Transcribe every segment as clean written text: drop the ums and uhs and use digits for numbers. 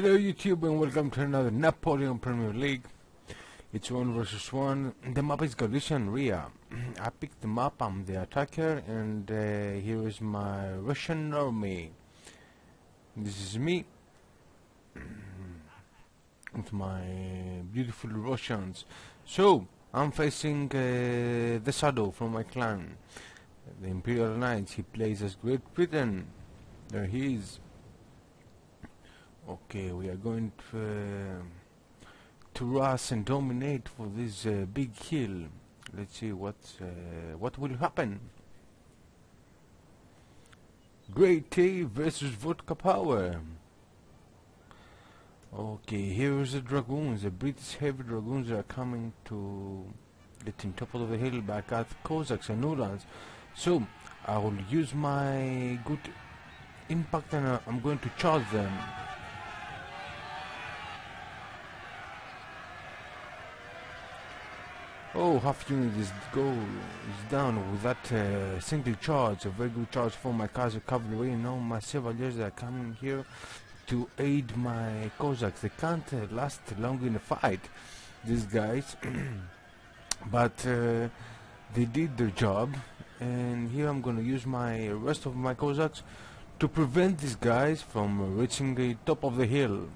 Hello YouTube and welcome to another Napoleon Premier League. It's 1 versus 1. The map is Galician Ria. I picked the map, I'm the attacker, and here is my Russian army. This is me with my beautiful Russians. So I'm facing the Shadow from my clan, the Imperial Knights. He plays as Great Britain. There he is. Okay, we are going to rush and dominate for this big hill. Let's see what will happen. Great tea versus vodka power. Okay, here is the dragoons. The British heavy dragoons are coming to get on top of the hill back at Cossacks and Uhlans. So I will use my good impact and I'm going to charge them. Oh, half unit is down with that single charge, a very good charge for my cavalry. Now my Chevaliers are coming here to aid my Cossacks. They can't last long in a fight, these guys, but they did their job. And here I'm gonna use my rest of my Cossacks to prevent these guys from reaching the top of the hill.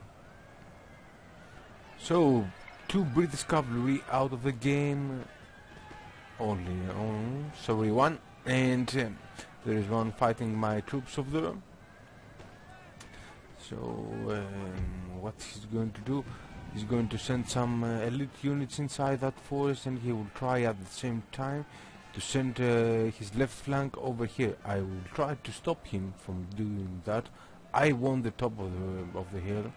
So, 2 British cavalry out of the game, only one, and there is one fighting my troops over there. So what he's going to do, he's going to send some elite units inside that forest, and he will try at the same time to send his left flank over here. I will try to stop him from doing that. I want the top of the hill,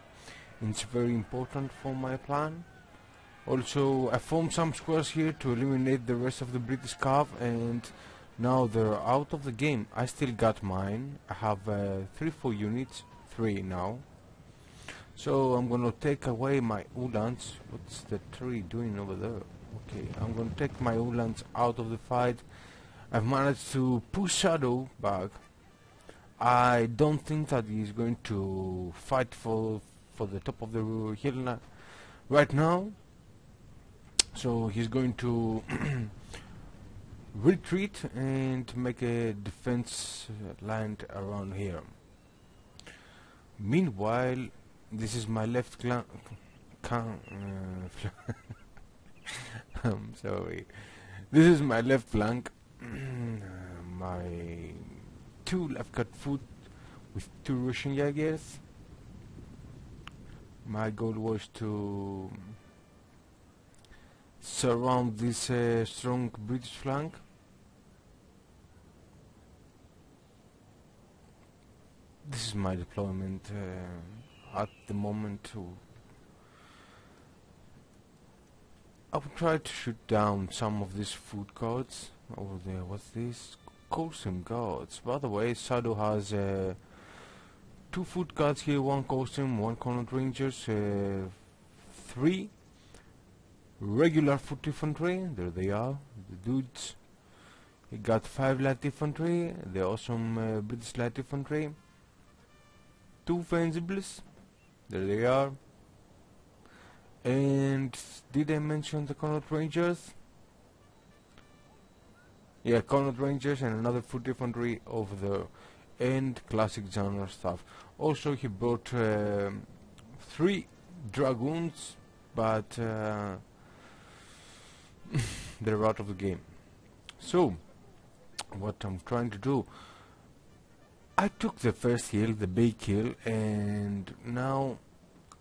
and it's very important for my plan. Also, I formed some squares here to eliminate the rest of the British cav, and now they're out of the game. I still got mine. I have 3-4 units, 3 now. So I'm gonna take away my Uhlans. What's the tree doing over there? Okay, I'm gonna take my Uhlans out of the fight. I've managed to push Shadow back. I don't think that he's going to fight for the top of the hill right now. So he's going to retreat and make a defense line around here. Meanwhile, this is my left flank. I'm sorry. This is my left flank. My 2 left cut foot with 2 Russian Jaegers. My goal was to surround this strong British flank. This is my deployment at the moment. I will try to shoot down some of these food guards over there. What's this? Costume guards. By the way, Shadow has 2 foot guards here, 1 costume, 1 Connaught Rangers, 3 regular foot infantry. There they are, the dudes. He got 5 light infantry, the awesome British light infantry, 2 Fencibles. There they are. And did I mention the Connaught Rangers? Yeah, Connaught Rangers and another foot infantry over there, and classic genre stuff. Also he brought 3 dragoons, but they're out of the game. So what I'm trying to do, I took the first hill, the big hill, and now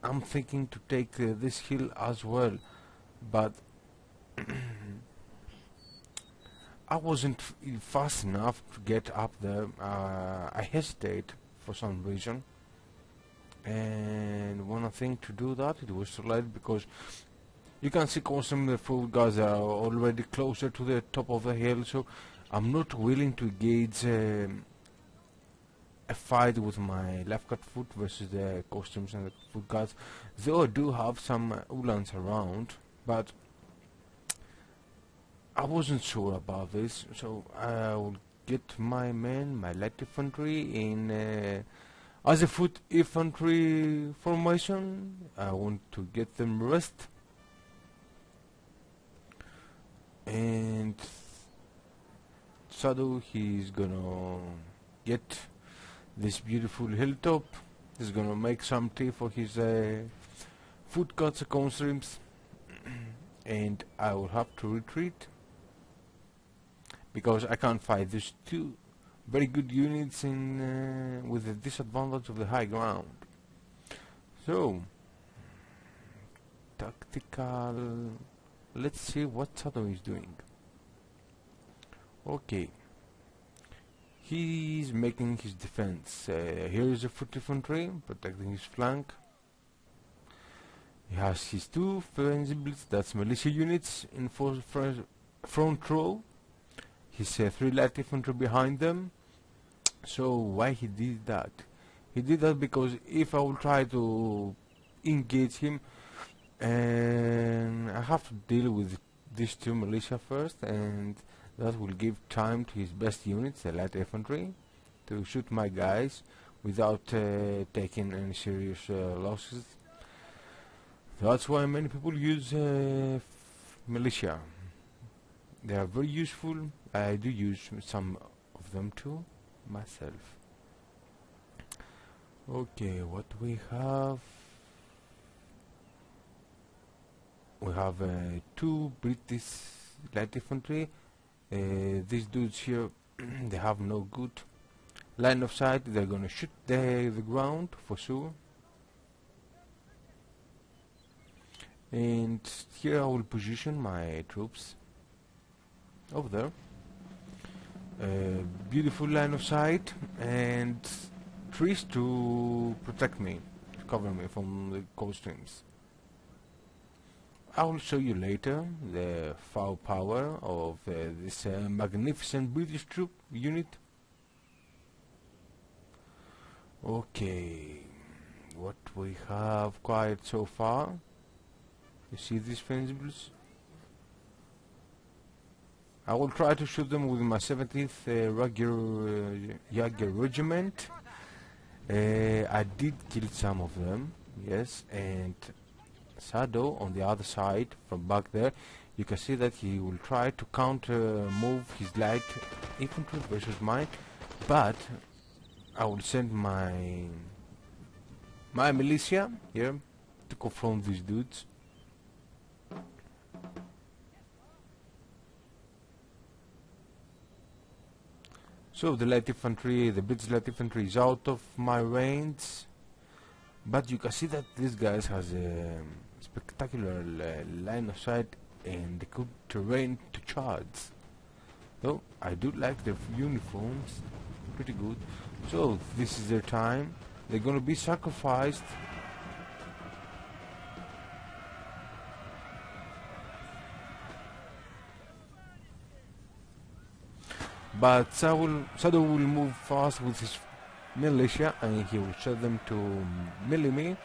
I'm thinking to take this hill as well, but I wasn't fast enough to get up there. I hesitate for some reason, and when I think to do that, it was too late, because you can see constantly the foot guys are already closer to the top of the hill. So I'm not willing to engage a fight with my left cut foot versus the costumes and the foot guards, though I do have some Uhlans around, but I wasn't sure about this. So I will get my men, my light infantry, in As a foot infantry formation, I want to get them rest, and Shadow, he's gonna get this beautiful hilltop. He's gonna make some tea for his food cuts and streams, and I will have to retreat because I can't fight these two very good units in with the disadvantage of the high ground. So tactical, let's see what Shadow is doing. Okay, he's making his defense. Here is a foot infantry protecting his flank. He has his two Ferenzibles, that's militia units, in front row. His three light infantry behind them. So why he did that? He did that because if I will try to engage him, and I have to deal with these two militia first, and that will give time to his best units, the light infantry, to shoot my guys without taking any serious losses. That's why many people use militia. They are very useful. I do use some of them too myself. Okay, what we have? We have two British light infantry. These dudes here, they have no good line of sight. They're gonna shoot the ground for sure. And here I will position my troops over there. Beautiful line of sight and trees to protect me, to cover me from the cold streams. I will show you later the firepower of this magnificent British troop unit. Okay, what we have quite so far. You see these Ferenzibles? I will try to shoot them with my 17th Jaeger regiment. I did kill some of them, yes, and Shadow on the other side from back there, you can see that he will try to counter move his light infantry versus mine, but I will send my militia here to confront these dudes. So the light infantry, the British light infantry is out of my range, but you can see that this guy has a spectacular line of sight and the good terrain to charge. So I do like their uniforms, pretty good. So this is their time. They're gonna be sacrificed. But Shadow will move fast with his militia and he will set them to melee me.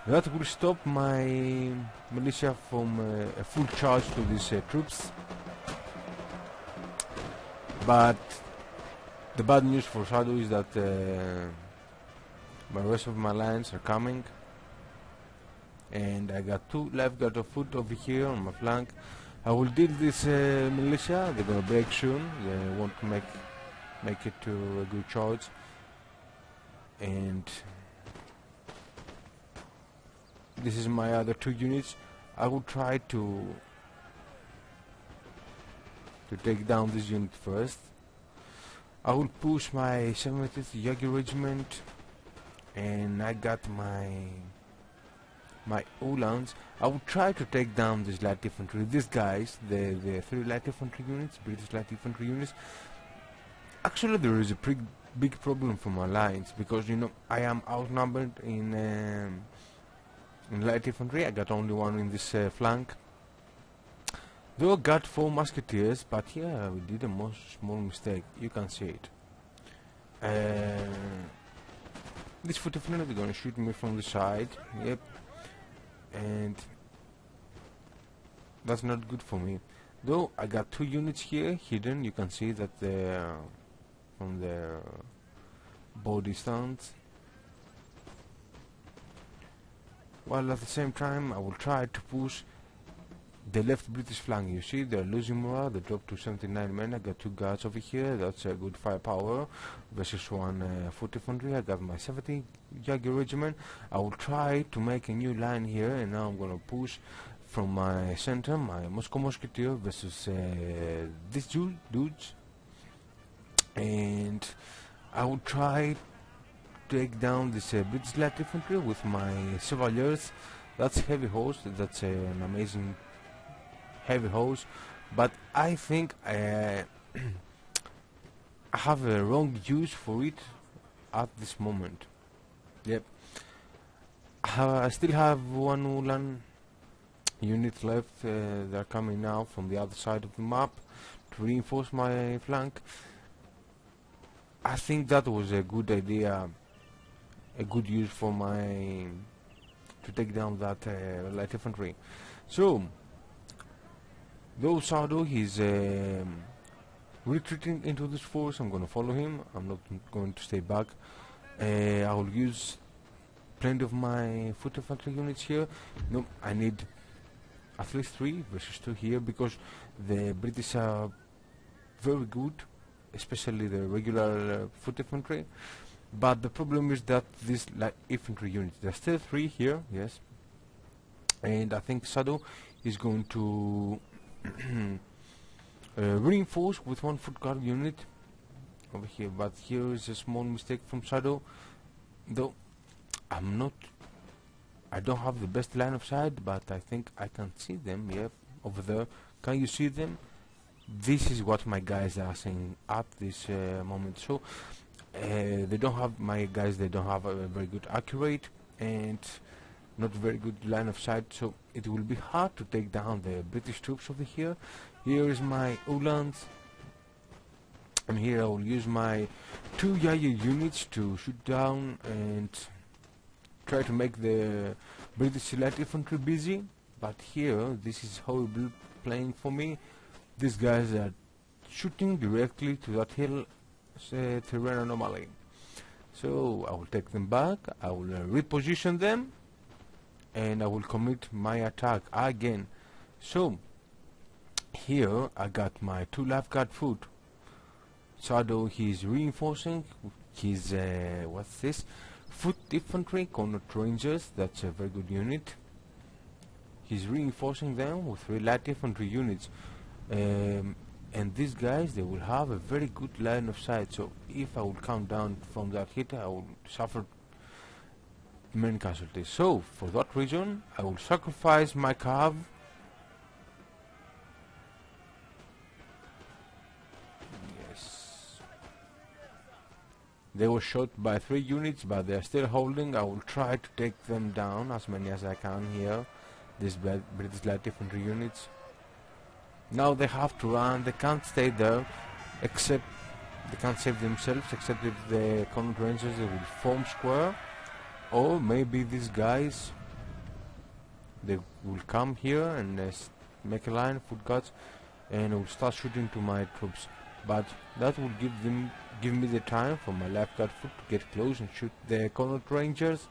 That will stop my militia from a full charge to these troops. But the bad news for Shadow is that the rest of my lines are coming, and I got two lifeguards of foot over here on my flank. I will deal this militia. They're gonna break soon. They want to make it to a good charge, and this is my other two units. I will try to take down this unit first. I will push my 70th Jaeger regiment, and I got my Uhlans. I will try to take down this light infantry. These guys, the three light infantry units, British light infantry units. Actually, there is a pretty big problem for my lines because, you know, I am outnumbered in light infantry. I got only one in this flank. Though I got 4 musketeers, but yeah, we did a small mistake. You can see it. This foot infantry, they're gonna shoot me from the side. Yep. And that's not good for me. Though I got 2 units here hidden. You can see that they're from their body stance. while at the same time I will try to push the left British flank. You see, they're losing morale. They dropped to 79 men. I got 2 guards over here. That's a good firepower versus 1 foot infantry. I got my 70 Jaguar regiment. I will try to make a new line here, and now I'm gonna push from my center, my Moscow Musketeer versus these dudes, and I will try to take down this British light infantry with my Chevaliers. That's heavy horse. That's an amazing heavy horse, but I think I have a wrong use for it at this moment. Yep, I still have 1 Ulan unit left. They're coming now from the other side of the map to reinforce my flank. I think that was a good idea, a good use for my to take down that light infantry. So though Sado is retreating into this force, I'm gonna follow him. I'm not going to stay back. I will use plenty of my foot infantry units here. No, I need at least 3 versus 2 here, because the British are very good, especially the regular foot infantry. But the problem is that these light infantry units, there's still 3 here, yes, and I think Sado is going to reinforce with 1 foot guard unit over here. But here is a small mistake from Sado, though I don't have the best line of sight, but I think I can see them. Yep, over there. Can you see them? This is what my guys are saying at this moment. So they don't have, my guys, they don't have a very good accurate and not very good line of sight, so it will be hard to take down the British troops over here. Here is my Uhlans, and here I will use my 2 Jaeger units to shoot down and try to make the British light infantry busy. But here, this is horrible playing for me. These guys are shooting directly to that hill terrain anomaly. So I will take them back, I will reposition them, and I will commit my attack again. So here I got my 2 lifeguard foot. Sado, he's reinforcing his what's this? Foot infantry, corner rangers. That's a very good unit. He's reinforcing them with 3 light infantry units, and these guys, they will have a very good line of sight. So if I will come down from that hit, I will suffer many casualties. So for that reason, I will sacrifice my cav. Yes, they were shot by 3 units, but they are still holding. I will try to take them down, as many as I can here, these British light infantry units. Now they have to run. They can't stay there, except they can't save themselves, except if the corner rangers, they will form square. Or maybe these guys, they will come here and make a line, foot guards, and will start shooting to my troops. But that will give me the time for my lifeguard foot to get close and shoot the corner rangers.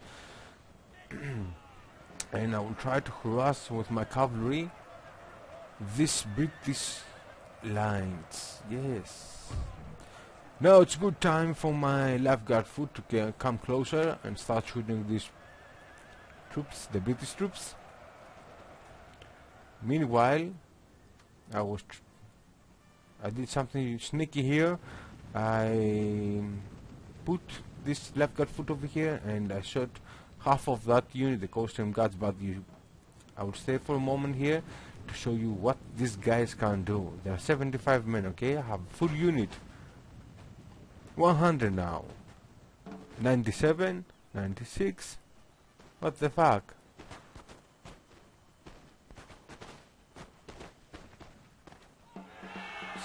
And I will try to harass with my cavalry this British lines. Yes. Now it's good time for my lifeguard foot to come closer and start shooting these troops, the British troops. Meanwhile, I did something sneaky here. I put this lifeguard foot over here and I shot half of that unit, the coastal guards. But I will stay for a moment here to show you what these guys can do. There are 75 men, okay? I have full unit. 100 now. 97, 96. What the fuck?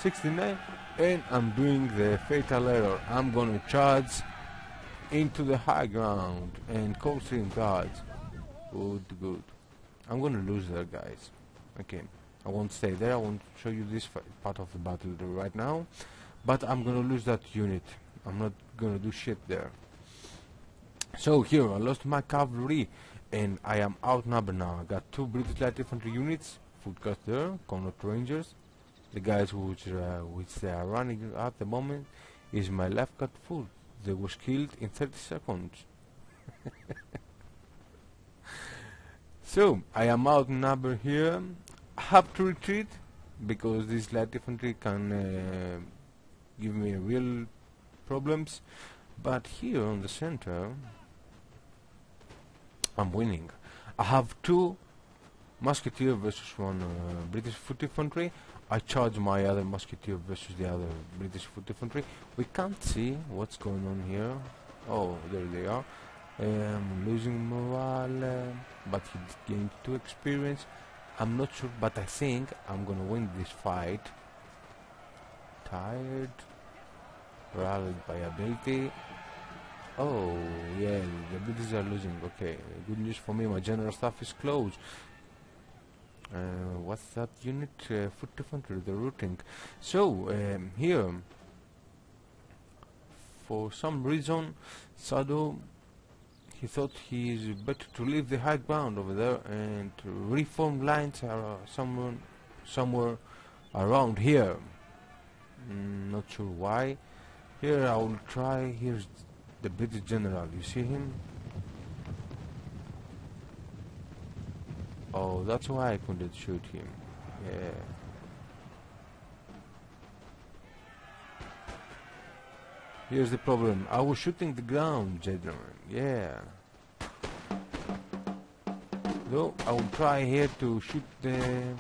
'69, and I'm doing the fatal error. I'm gonna charge into the high ground and coastal guards. Good. I'm gonna lose there, guys. Okay, I won't stay there. I won't show you this part of the battle right now, but I'm gonna lose that unit. I'm not gonna do shit there. So here I lost my cavalry, and I am outnumbered now. I got 2 British light infantry units, foot guards there, Connaught Rangers. The guys which they are running at the moment is my left guard foot. They was killed in 30 seconds. So I am outnumbered here. I have to retreat because this light infantry can give me real problems. But here on the center, I'm winning. I have 2 musketeer versus 1 British foot infantry. I charge my other musketeer versus the other British foot infantry. We can't see what's going on here. Oh, there they are. I'm losing morale, but he gained 2 experience. I'm not sure, but I think I'm gonna win this fight. Tired, rallied by ability. Oh, yeah, the British are losing. Okay, good news for me, my general staff is closed. What's that unit? Foot infantry, the routing. So, here, for some reason, Sado, he thought he is better to leave the high ground over there and to reform lines are somewhere around here. Not sure why. Here I will try. Here's the British general. You see him? Oh, that's why I couldn't shoot him. Yeah. Here's the problem. I was shooting the ground, gentlemen. Yeah. Though I will try here to shoot the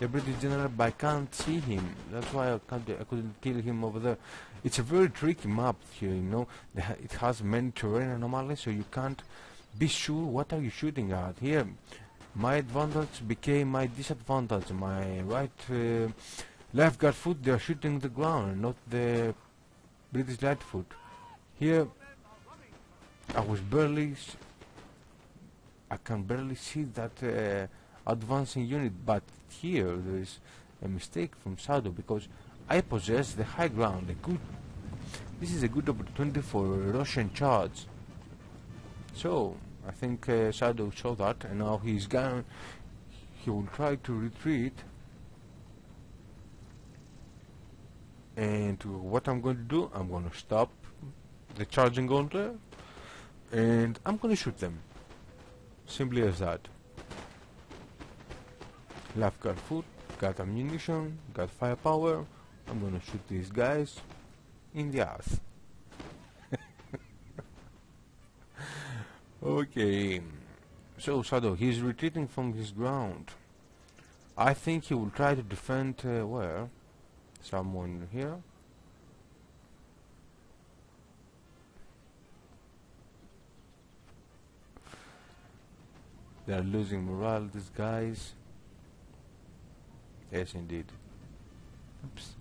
British general, but I can't see him. That's why I couldn't kill him over there. It's a very tricky map here, you know. It has many terrain anomalies, so you can't be sure what are you shooting at. Here, my advantage became my disadvantage. My left guard foot, they are shooting the ground, not the British light foot. Here, I can barely see that advancing unit, but here there is a mistake from Sado because I possess the high ground. This is a good opportunity for a Russian charge. So I think Sado saw that, and now he will try to retreat. And what I'm going to do, I'm going to stop the charging order, and I'm going to shoot them. Simply as that. Left guard foot, got ammunition, got firepower. I'm going to shoot these guys in the ass. Okay, so Sado, he's retreating from his ground. I think he will try to defend where? Someone here. They are losing morale, these guys. Yes, indeed. Oops.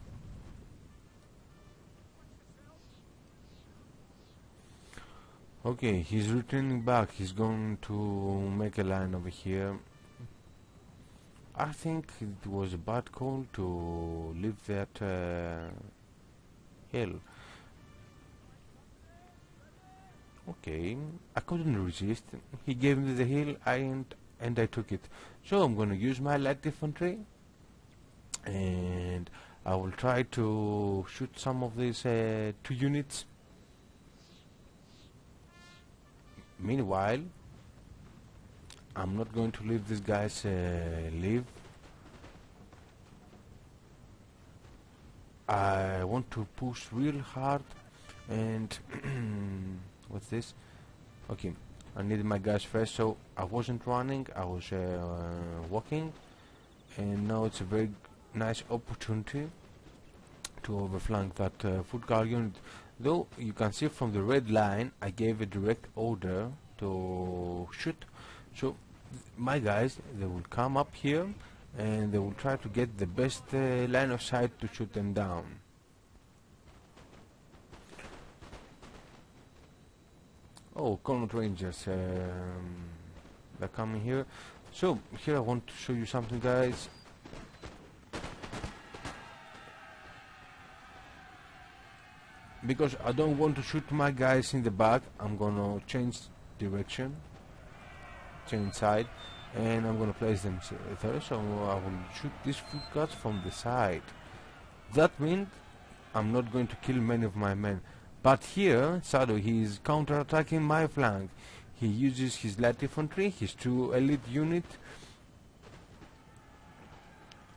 Okay, he's returning back. He's going to make a line over here. I think it was a bad call to leave that hill. Okay, I couldn't resist. He gave me the hill and I took it. So I'm going to use my light infantry and I will try to shoot some of these 2 units. Meanwhile, I'm not going to leave these guys live. I want to push real hard and what's this? Okay, I needed my guys first, so I wasn't running, I was walking, and now it's a very nice opportunity to overflank that foot guard unit. Though you can see from the red line I gave a direct order to shoot, so my guys, they will come up here and they will try to get the best line of sight to shoot them down. Oh, Connaught Rangers, they're coming here. So here I want to show you something, guys. Because I don't want to shoot my guys in the back, I'm gonna change direction. chain side, and I'm gonna place them there, so I will shoot these foot guards from the side. That means I'm not going to kill many of my men. But here, Shadow, he is counter-attacking my flank. He uses his light infantry, his 2 elite unit.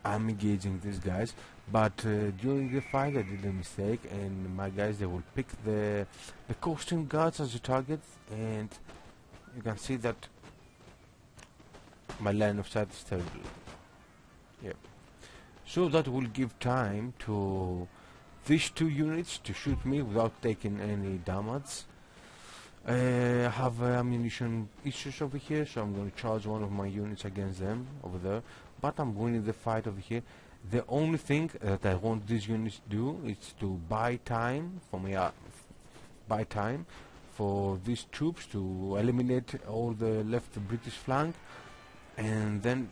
I'm engaging these guys, but during the fight I did a mistake, and my guys, they will pick the coasting guards as a target, and you can see that my line of sight is terrible. Yep. So that will give time to these 2 units to shoot me without taking any damage. I have ammunition issues over here, so I'm going to charge one of my units against them over there, but I'm winning the fight over here. The only thing that I want these units to do is to buy time for me, buy time for these troops to eliminate all the left British flank, and then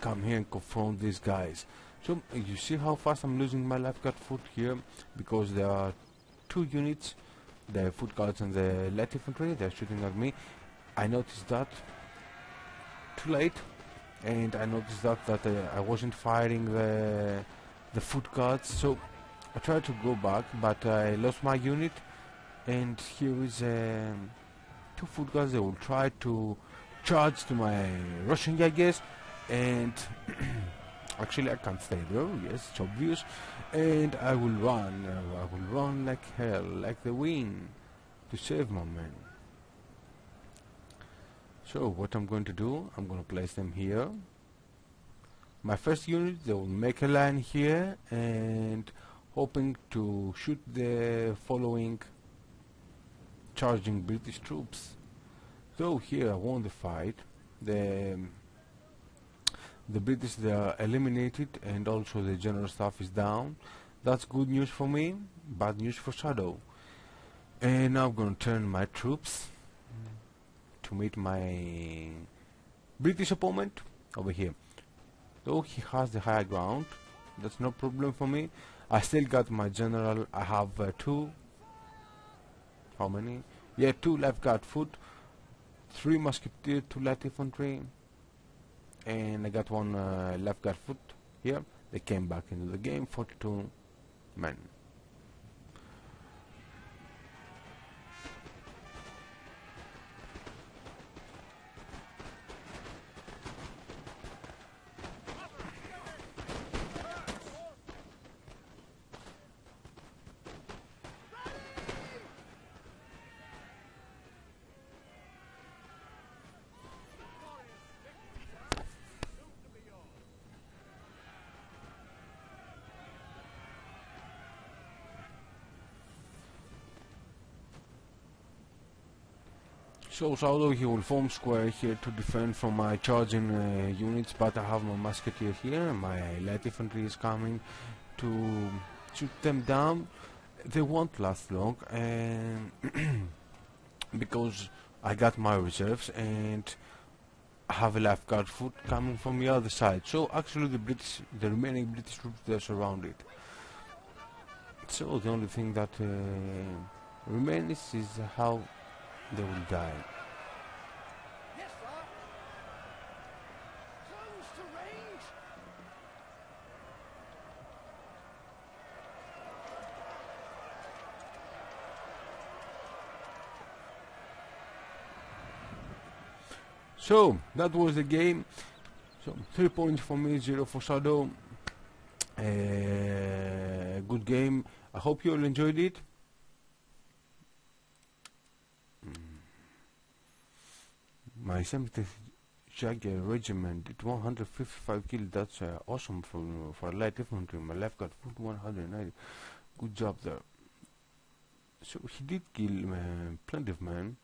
come here and confront these guys. So you see how fast I'm losing my lifeguard foot here, because there are 2 units, the foot guards and the light infantry, they're shooting at me. I noticed that too late, and I noticed that I wasn't firing the foot guards, so I tried to go back, but I lost my unit, and here is 2 foot guards. They will try to charge to my Russian Jaegers, and actually I can't stay there, yes, it's obvious, and I will run like hell, like the wind, to save my men. So what I'm going to do, I'm going to place them here. My first unit, they will make a line here, and hoping to shoot the following charging British troops. So here I won the fight. The British, they are eliminated, and also the general staff is down. That's good news for me, bad news for Shadow. And now I'm going to turn my troops to meet my British opponent over here. Though he has the high ground, that's no problem for me. I still got my general. I have 2, how many? Yeah, 2 lifeguard foot, 3 musketeer, 2 light infantry, and I got 1 lifeguard foot here. They came back into the game, 42 men. So although he will form square here to defend from my charging units, but I have my musketeer here, my light infantry is coming to shoot them down. They won't last long, and because I got my reserves and I have a lifeguard foot coming from the other side. So actually the remaining British troops, they're surrounded. So the only thing that remains is how they will die. Yes, sir. Close to range. So that was the game. So 3 points for me, 0 for Shadow. Good game. I hope you all enjoyed it. My 70th Jaguar regiment did 155 kills. That's awesome for a light infantry. My left got 190. Good job there. So he did kill plenty of men.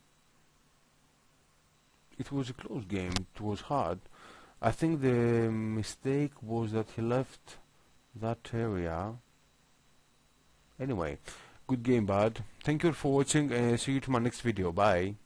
It was a close game. It was hard. I think the mistake was that he left that area. Anyway, good game, bud. Thank you for watching, and see you to my next video. Bye.